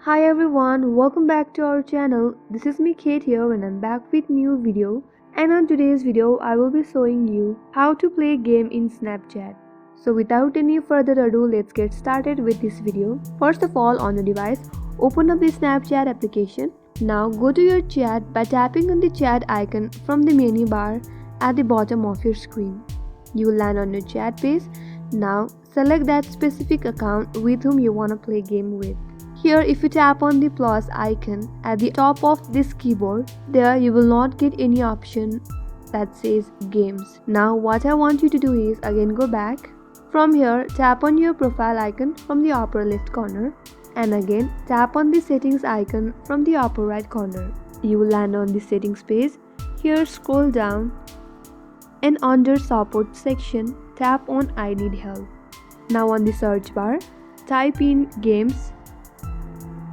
Hi everyone, welcome back to our channel. This is me Kate here and I'm back with new video. And on today's video, I will be showing you how to play game in Snapchat. So without any further ado, let's get started with this video. First of all, on your device, open up the Snapchat application. Now go to your chat by tapping on the chat icon from the menu bar at the bottom of your screen. You will land on your chat page. Now select that specific account with whom you want to play game with. Here, if you tap on the plus icon at the top of this keyboard, there you will not get any option that says games. Now what I want you to do is again go back. From here, tap on your profile icon from the upper left corner and again tap on the settings icon from the upper right corner. You will land on the settings page. Here scroll down and under support section tap on I need help. Now on the search bar, type in games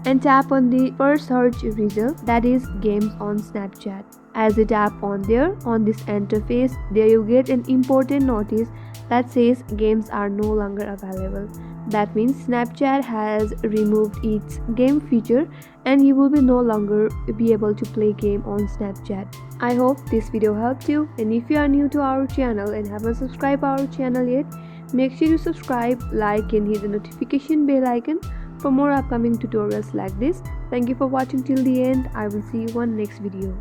and tap on the first search result, that is games on Snapchat. As you tap on there on this interface, there you get an important notice that says games are no longer available. That means Snapchat has removed its game feature and you will be no longer be able to play game on Snapchat. I hope this video helped you, and if you are new to our channel and haven't subscribed our channel yet, make sure you subscribe, like and hit the notification bell icon for more upcoming tutorials like this. Thank you for watching till the end. I will see you on next video.